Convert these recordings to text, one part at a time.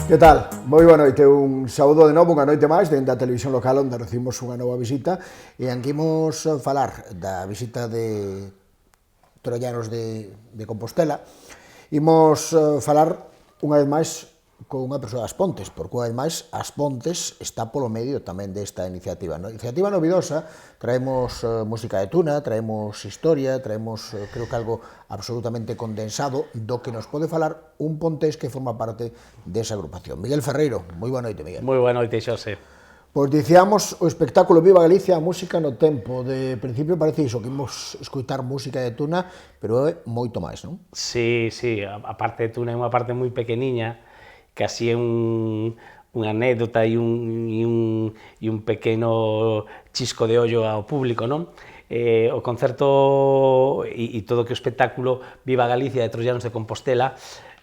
Que tal? Moi boa noite, un saúdo de novo, unha noite máis dende a televisión local onde recibimos unha nova visita e aquí imos falar da visita de troianos de Compostela. Imos falar unha vez máis con unha persoa das Pontes, porque unha vez máis as Pontes está polo medio tamén desta iniciativa. Iniciativa novidosa, traemos música de tuna, traemos historia, traemos creo que algo absolutamente condensado do que nos pode falar un pontés que forma parte desa agrupación. Miguel Ferreiro, moi boa noite, Miguel. Moi boa noite, Xosé. Pois dicíamos o espectáculo Viva Galicia, a música no tempo. De principio parece iso, que imos escoitar música de tuna, pero é moito máis, non? Sí, a parte de tuna é unha parte moi pequeniña, que así é unha anécdota e un pequeno chisco de ollo ao público, non? O concerto e todo que o espectáculo Viva Galicia de Troianos de Compostela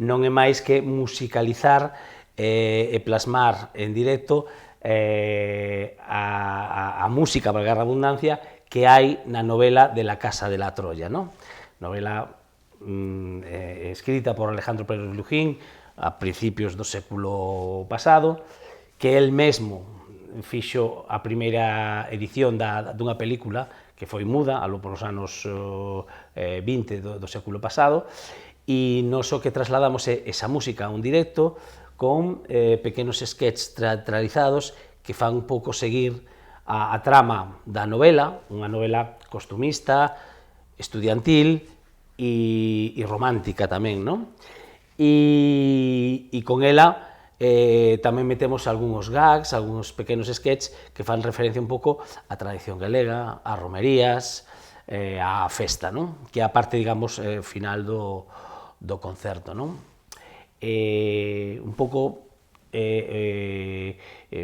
non é máis que musicalizar e plasmar en directo a música, valga a redundancia, que hai na novela de La Casa de la Troya, non? Novela escrita por Alejandro Pérez Lujín a principios do século pasado, que el mesmo fixo a primeira edición dunha película que foi muda, algo por os anos 20 do século pasado, e nos o que trasladamos esa música a un directo con pequenos sketches teatralizados que fan un pouco seguir a trama da novela, unha novela costumista, estudiantil e romántica tamén, non? E con ela tamén metemos algúns gags, algúns pequenos sketches que fan referencia un pouco á tradición galega, ás romerías, á festa, non? Que é a parte, digamos, final do concerto, non? Un pouco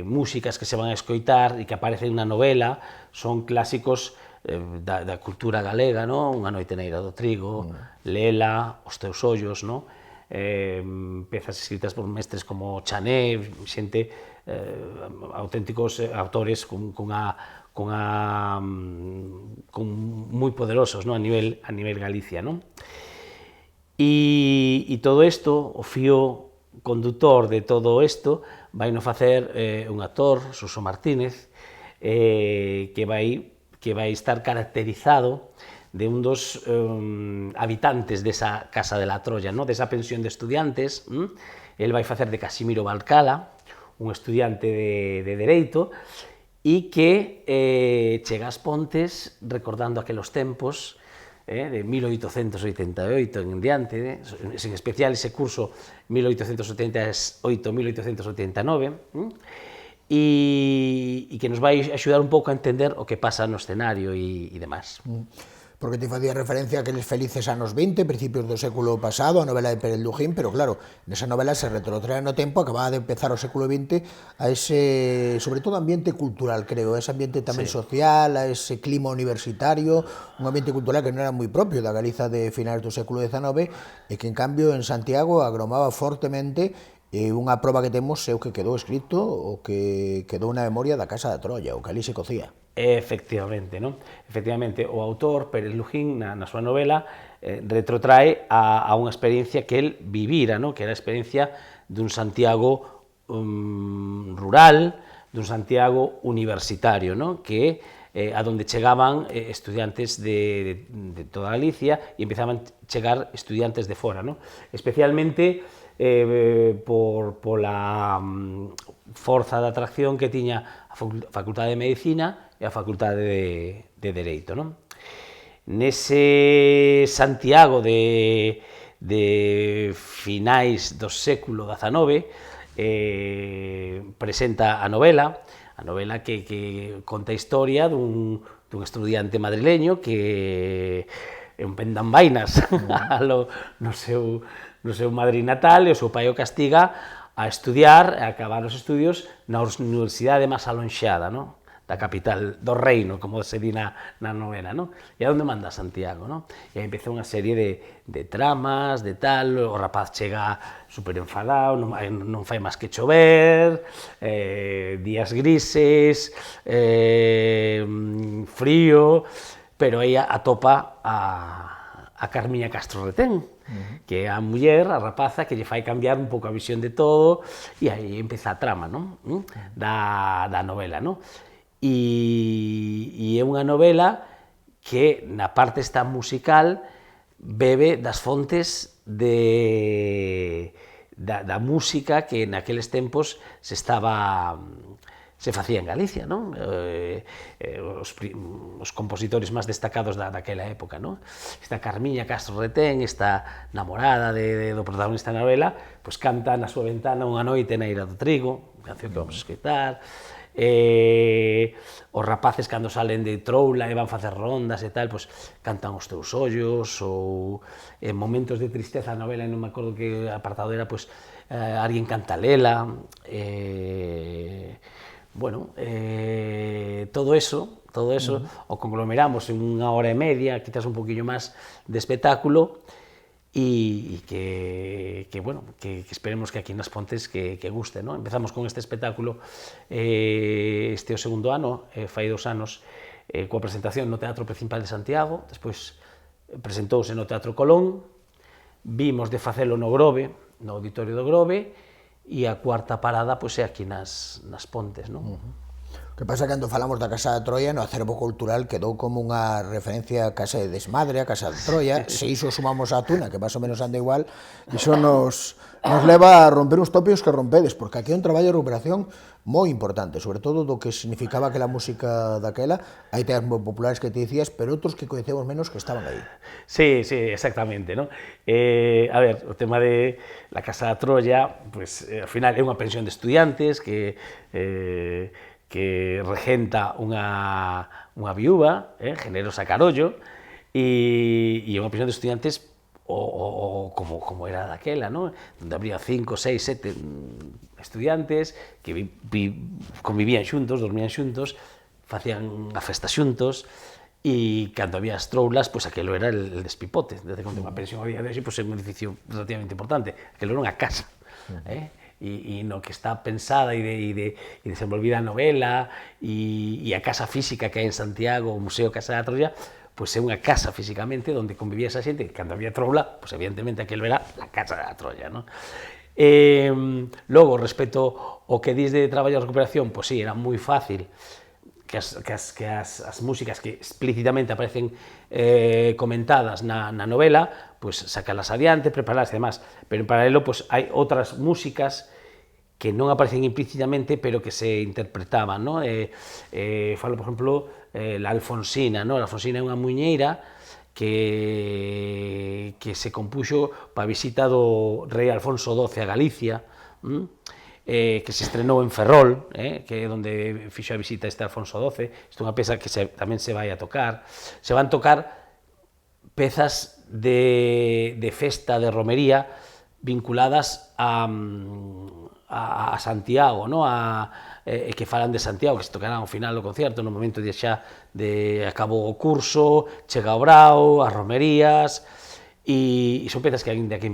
músicas que se van a escoitar e que aparecen na novela son clásicos da cultura galega, non? Unha noite neira do trigo, Lela, Os teus ollos, non? Pezas escritas por mestres como Chané, xente, auténticos autores con moi poderosos, non? A nivel Galicia, non? E todo isto, o fío conductor de todo isto, vai no facer un actor, Suso Martínez, que vai estar caracterizado de un dos habitantes desa Casa de la Troya, no? Desa pensión de estudiantes. El vai facer de Casimiro Valcala, un estudiante de Dereito, e que chega ás Pontes recordando aqueles tempos de 1888 en diante, en especial ese curso 1888-1889, e que nos vai axudar un pouco a entender o que pasa no escenario e demais. Porque te facía referencia a aqueles felices anos 20, principios do século pasado, a novela de Pérez Lujín, pero claro, nesa novela se retrotrae no tempo, acababa de empezar o século XX, a ese, sobre todo, ambiente cultural, creo, a ese ambiente tamén social, a ese clima universitario, un ambiente cultural que non era moi propio da Galiza de finais do século XIX, e que, en cambio, en Santiago agromaba fortemente. E unha proba que temos é o que quedou escrito, o que quedou na memoria da Casa da Troya, o que ali se cocía. Efectivamente, non? Efectivamente, o autor, Pérez Lujín, na súa novela, retrotrae a unha experiencia que el vivira, non? Que era a experiencia dun Santiago rural, dun Santiago universitario, non? Que a donde chegaban estudiantes de toda Galicia e empezaban a chegar estudiantes de fora, non? Especialmente pola forza de atracción que tiña a Facultade de Medicina e a Facultade de Dereito, non? Nese Santiago de finais do século XIX presenta a novela que conta a historia dun estudiante madrileño que é un pendambainas no seu Madrid natal, e o seu pai o castiga a estudiar, a acabar os estudios na universidade máis alonxada, non? Da capital do reino, como se di na novela, non? E a onde manda Santiago, non? E aí empeza unha serie de tramas, de tal, o rapaz chega super enfadado, non fai máis que chover, días grises, frío, pero aí atopa a Carmiña Castro Retén, Que é a muller, a rapaza, que lle fai cambiar un pouco a visión de todo, e aí empeza a trama, non? Da novela, non? E é unha novela que na parte esta musical bebe das fontes da música que naqueles tempos se facía en Galicia, non? Os compositores máis destacados daquela época, non? Esta Carmiña Castro Retén, esta namorada do protagonista da novela, pois canta na súa ventana unha noite na Ira do Trigo, canción que vamos a escoitar. Os rapaces cando salen de troula e van facer rondas e tal, pois cantan Os teus ollos, ou en momentos de tristeza a novela, non me acordo que apartado era, pois alguén canta Lela, bueno, todo eso o conglomeramos en unha hora e media, quizás un poquinho máis de espectáculo, e que esperemos que aquí nas Pontes que guste, non? Empezamos con este espectáculo este o segundo ano, fai 2 anos, coa presentación no Teatro Principal de Santiago, despois presentouse no Teatro Colón, vimos de facelo no Grove, no Auditorio do Grove, e a cuarta parada pois é aquí nas Pontes, non? O que pasa cando falamos da Casa de Troia, no acervo cultural quedou como unha referencia a Casa de Desmadre, a Casa de Troia. Se iso sumamos a Tuna, que máis ou menos anda igual, iso nos leva a romper uns tópicos que rompedes, porque aquí hai un traballo de recuperación moi importante, sobre todo do que significaba aquela música daquela. Hai temas moi populares que te dicías, pero outros que coñecemos menos que estaban aí. Sí, exactamente, ¿no? A ver, o tema de la Casa da Troia, pues ao final é unha pensión de estudiantes que regenta unha viúva, Generosa Carollo, e é unha pensión de estudiantes como era daquela, ¿no? Donde habría 5, 6, 7 estudiantes que convivían xuntos, dormían xuntos, facían a festa xuntos, e cando había as troulas, pois aquelo era el despipote. Desde que unha pensión a día de hoxe, pois é un edificio relativamente importante. Aquelo era unha casa, e no que está pensada e desenvolvida a novela, e a casa física que hai en Santiago, o Museo Casa da Troia, pois é unha casa físicamente onde convivía esa xente, que cando había troula, pois evidentemente aquilo era a Casa da Troia, non? Logo, respecto ao que dis de traballo de recuperación, pois sí, era moi fácil que as músicas que explícitamente aparecen comentadas na novela, pois sacalas adiante, preparalas e demás. Pero en paralelo, pois hai outras músicas que non aparecen implícitamente, pero que se interpretaban, non? Falo, por exemplo, la Alfonsina, non? La Alfonsina é unha muiñeira que se compuxo para a visita do rei Alfonso XII a Galicia, que se estrenou en Ferrol, que é onde fixo a visita este Alfonso XII. Isto é unha peza que tamén se vai a tocar. Se van tocar pezas de festa, de romería, vinculadas a Santiago, no? Que falan de Santiago, que se tocarán ao final do concerto, no momento de xa de acabou o curso, chega o brao, as romerías, e son pezas que, ainda que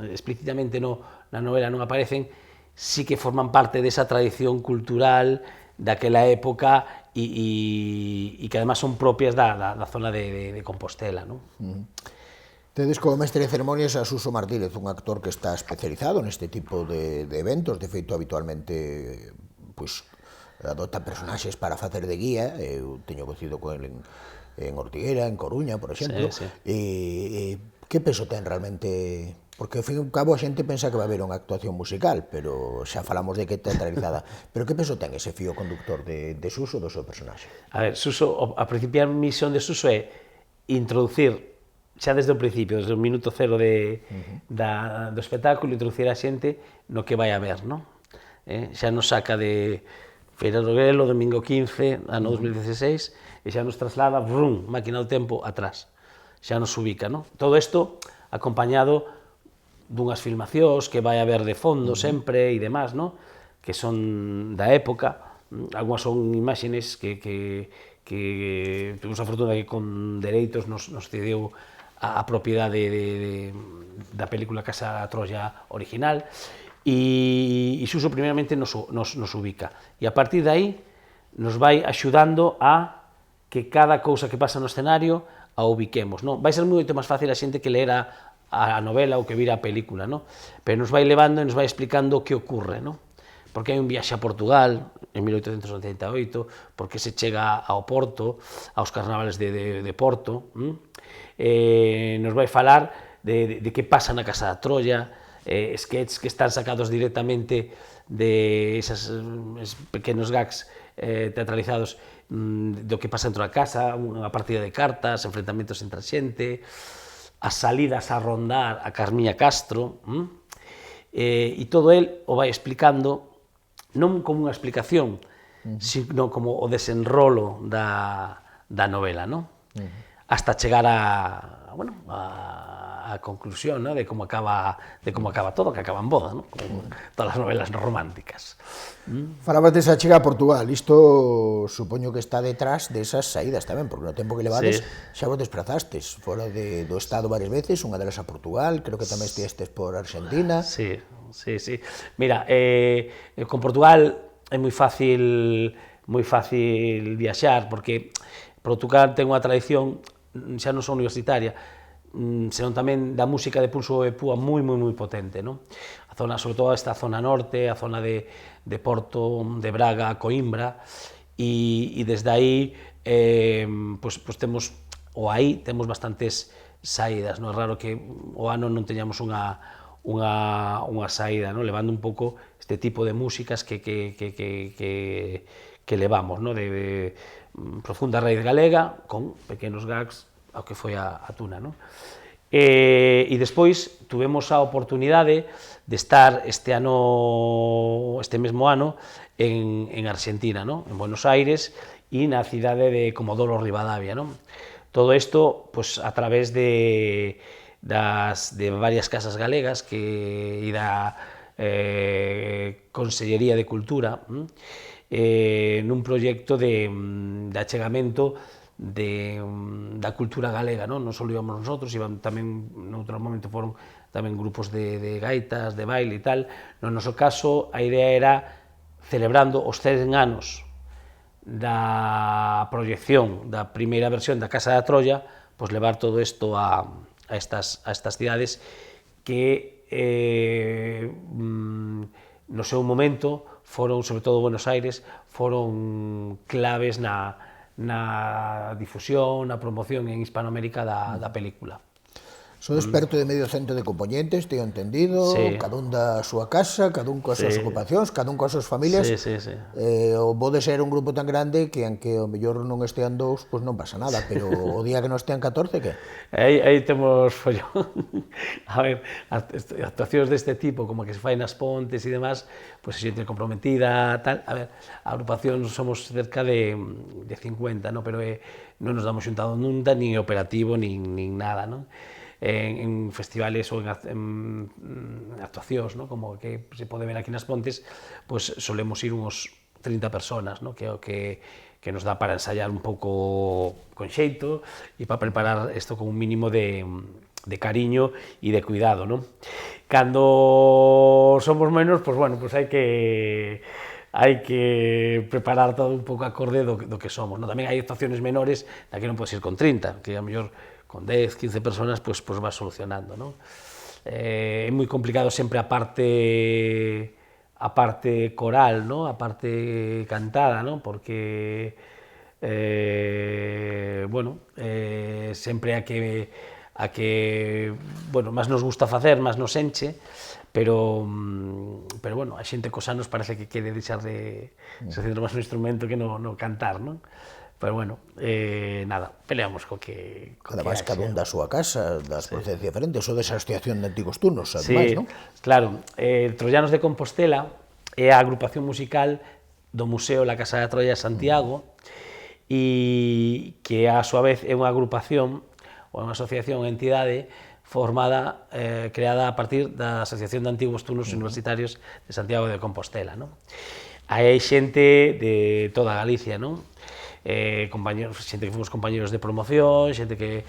explícitamente na novela non aparecen, sí que forman parte desa tradición cultural daquela época e que además son propias da zona de Compostela, non? Tedes como mestre de ceremonias a Suso Martínez, un actor que está especializado neste tipo de eventos. De feito, habitualmente adopta personaxes para facer de guía. Eu teño conocido con ele en Ortigueira, en Coruña, por exemplo. Que peso ten realmente? Porque, ao fin e ao cabo, a xente pensa que vai haber unha actuación musical, pero xa falamos de que está teatralizada. Pero que peso ten ese fío conductor de Suso, do seu personaxe? A ver, Suso, a principal misión de Suso é introducir, xa desde o principio, desde o minuto cero do espectáculo, introducir a xente no que vai a ver, non? Xa nos saca de Feira do Grelo, domingo 15, ano 2016, e xa nos traslada, brum, máquina do tempo, atrás. Xa nos ubica, non? Todo isto acompañado dunhas filmacións que vai a ver de fondo sempre e demás, non? Que son da época. Algúas son imágenes que tuvimos a fortuna que con dereitos nos cedeu a propiedade da película Casa da Troia original, e Suso primeramente nos ubica, e a partir de aí nos vai axudando a que cada cousa que pasa no escenario a ubiquemos, non? Vai ser moito máis fácil a xente que lera a novela ou que vira a película, non? Pero nos vai levando e nos vai explicando o que ocurre, non? Porque hai un viaxe a Portugal en 1888, porque se chega ao Porto, aos carnavales de Porto, nos vai falar de que pasa na Casa da Troia, sketches que están sacados directamente de esos pequenos gags teatralizados do que pasa dentro da casa, unha partida de cartas, enfrentamentos entre a xente, as salidas a rondar a Carmiña Castro, e todo el o vai explicando non como unha explicación, sino como o desenrolo da novela, non? Hasta chegar a conclusión, ¿no? de cómo acaba todo, que acaba en boda, ¿no? Como todas as novelas románticas. Falabas desa chega a Portugal, isto supoño que está detrás desas saídas tamén, porque no tempo que levades xa vos desplazastes fora do estado varias veces, unha delas a Portugal, creo que tamén estivestes por Argentina. Sí. Mira, con Portugal é moi fácil viaxar, porque Portugal ten unha tradición xa non só universitaria, senón tamén da música de pulso e púa moi potente, non? A zona, sobre todo esta zona norte, a zona de Porto, de Braga, Coimbra, e desde aí temos bastantes saídas, non é raro que o ano non teñamos unha saída, non? Levando un pouco este tipo de músicas que levamos, non? De profunda raíz galega, con pequenos gags ao que foi a tuna, non? E despois tuvemos a oportunidade de estar este mesmo ano en Argentina, non? En Buenos Aires e na cidade de Comodoro Rivadavia, non? Todo isto a través de varias casas galegas e da Consellería de Cultura, nun proxecto de achegamento da cultura galega, non só íbamos nosotros, iban tamén, noutro momento foron tamén grupos de gaitas, de baile e tal. No noso caso, a idea era, celebrando os 100 anos da proyección da primeira versión da Casa da Troia, levar todo isto a estas cidades que no seu momento foron, sobre todo Buenos Aires, foron claves na difusión, na promoción en Hispanoamérica da película. Sodes perto de medio cento de componentes, teño entendido, cada un da súa casa, cada un coas súas ocupacións, cada un coas súas familias. O pode ser un grupo tan grande que, aunque o mellor non estean dous, pois non pasa nada, pero o día que non estean 14, que? Aí temos follón. A ver, actuacións deste tipo, como que se fai nas Pontes e demás, pois a xente comprometida, tal. A ver, a agrupación somos cerca de 50, non? Pero non nos damos xuntado nunca, nin operativo, nin nada, non? En festivales ou en actuacións, ¿no? Como que se pode ver aquí nas Pontes, pues solemos ir uns 30 personas, ¿no? Que nos dá para ensayar un pouco con xeito e para preparar isto con un mínimo de cariño e de cuidado, ¿no? Cando somos menos, pues bueno, pues hai que preparar todo un pouco acorde do que somos, ¿no? Tamén hai actuaciones menores na que non podes ir con 30, que a mellor con 10, 15 personas, pues vas solucionando, ¿no? É moi complicado sempre a parte coral, ¿no? A parte cantada, ¿no? Porque, sempre a que, máis nos gusta facer, máis nos enche, pero bueno, a xente cos anos parece que quere deixar de ser máis un instrumento que no cantar, ¿no? Pero bueno, nada, peleamos co que además, cada un da súa casa, das procedencias diferentes, ou desa asociación de antigos turnos, ademais, non? Claro, Troyanos de Compostela é a agrupación musical do Museo La Casa da Troia de Santiago, e que a súa vez é unha agrupación, ou unha asociación, unha entidade formada, creada a partir da Asociación de Antigos Turnos Universitarios de Santiago de Compostela, non? Hai xente de toda Galicia, non? Xente que fomos compañeros de promoción, xente que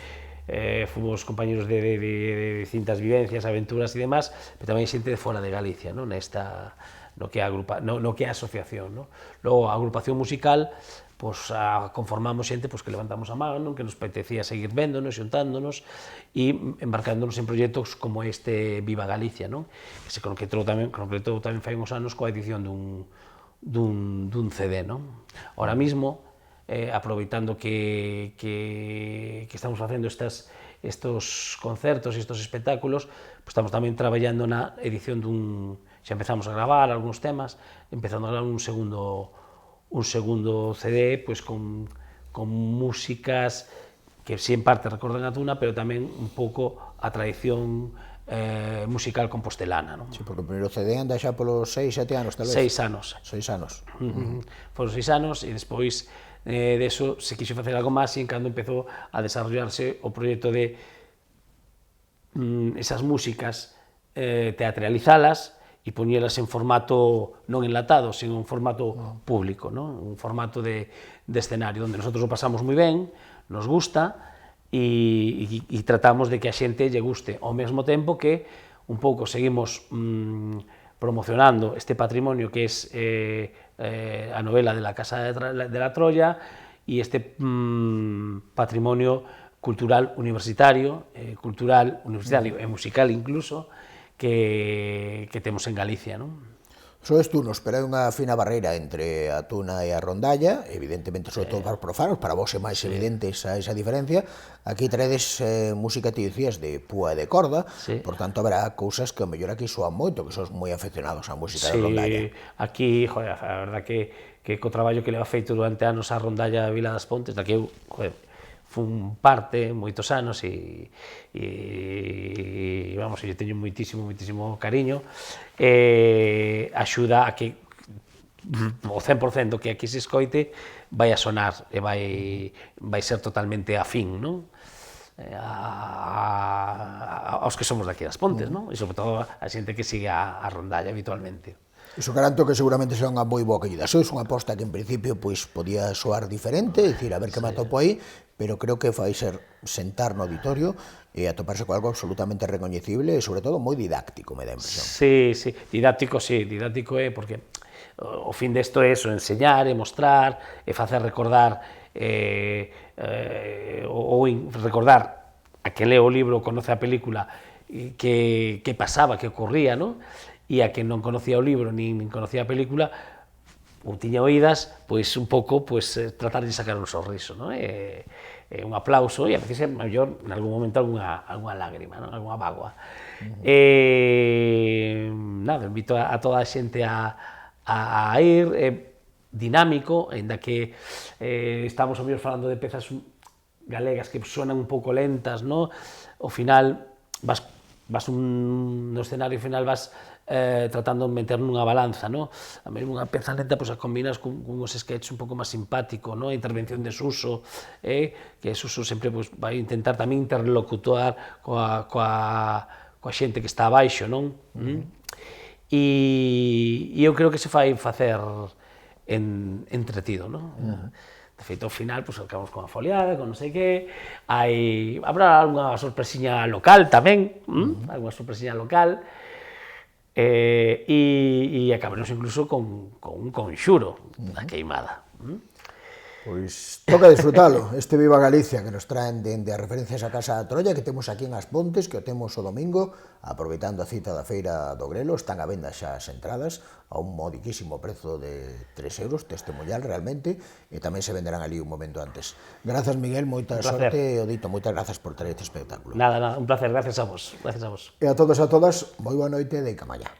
fomos compañeros de distintas vivencias, aventuras e demás, pero tamén xente de fora de Galicia, non? Nesta no que é a asociación, no? Logo, a agrupación musical, pois conformamos xente pois, que levantamos a mano, que nos apetecía seguir véndonos, xuntándonos e embarcándonos en proxectos como este Viva Galicia, non? Que se concretou tamén fai uns anos coa edición dun CD, non? Ahora mismo, aproveitando que estamos facendo estos concertos e estos espectáculos, pues estamos tamén traballando na edición xa empezamos a gravar algúns temas, empezando a gravar un segundo CD pues con músicas que si en parte recordan a Tuna, pero tamén un pouco a tradición musical compostelana, non? Sí, porque o primeiro CD anda xa polos 6, 7 anos, tal vez. 6 anos. 6 anos. Foron 6 anos e despois deso se quixo facer algo máis e cando empezou a desarrollarse o proxecto de esas músicas teatralizalas e poñelas en formato non enlatado, sino en formato público, non? Un formato de escenario onde nosotros o pasamos moi ben, nos gusta e tratamos de que a xente lle guste, ao mesmo tempo que un pouco seguimos promocionando este patrimonio que é a novela de la Casa de la Troya e este patrimonio cultural universitario e musical incluso, que temos en Galicia, non? Sodes tunos, pero hai unha fina barreira entre a Tuna e a rondalla, evidentemente, sobre todo para os profanos, para vos é máis evidente esa diferencia. Aquí traedes música, te dicías, de púa e de corda, por tanto, haberá cousas que ao mellor aquí soan moito, que sois moi aficionados á música de rondalla. Aquí, joder, a verdad que co traballo que leva feito durante anos a rondalla Vila das Pontes, daqui eu, joder, fun parte moitos anos e vamos, eu teño moitísimo cariño, axuda a que o 100% que aquí se escoite vai a sonar e vai ser totalmente afín, non? Aos que somos daqui das Pontes, non? E sobre todo a xente que sigue a rondalla habitualmente. Iso garanto que seguramente será unha moi boa acollida. Sois unha aposta que en principio pois podía soar diferente, dicir, a ver que me atopo aí, pero creo que vai ser sentar no auditorio e atoparse con algo absolutamente recoñecible e, sobre todo, moi didáctico, me dá a impresión. Sí, didáctico é porque o fin desto é eso, enseñar, e mostrar, e facer recordar, ou recordar a quen leo o libro, conoce a película, que pasaba, que ocurría, non? E a quen non conocía o libro, nin conocía a película, ou tiña oídas, pois un pouco, tratar de sacar un sorriso, non? Un aplauso, e a veces, mellor, en algún momento, algunha lágrima, non? Algunha bagua. Nada, invito a toda a xente a ir, dinámico, ainda que estamos ao mellor falando de pezas galegas que suenan un pouco lentas, non? Ao final, vas no escenario final, vas tratando de meter nunha balanza, non? A mesmo unha peza lenta, pois a combinas con uns sketches un pouco máis simpático, non? A intervención de Suso, que Suso sempre vai intentar tamén interlocutar coa xente que está abaixo, non? E eu creo que se fai facer entretido, non? De feito, ao final, pois, acabamos con a foliada, con non sei que, habrá algunha sorpresiña local tamén, algunha sorpresiña local, e acabaremos incluso con un conxuro da queimada. Pois toca disfrutalo, este Viva Galicia que nos traen dende as referencias a Casa da Troya que temos aquí en As Pontes, que o temos o domingo, aproveitando a cita da Feira do Grelo, están a venda xa as entradas a un modiquísimo prezo de 3 euros, testimonial realmente, e tamén se venderán ali un momento antes. Grazas, Miguel, moita sorte, o dito, moitas grazas por traer este espectáculo. Nada, un placer, gracias a vos. E a todos e a todas, moi boa noite de Camalla.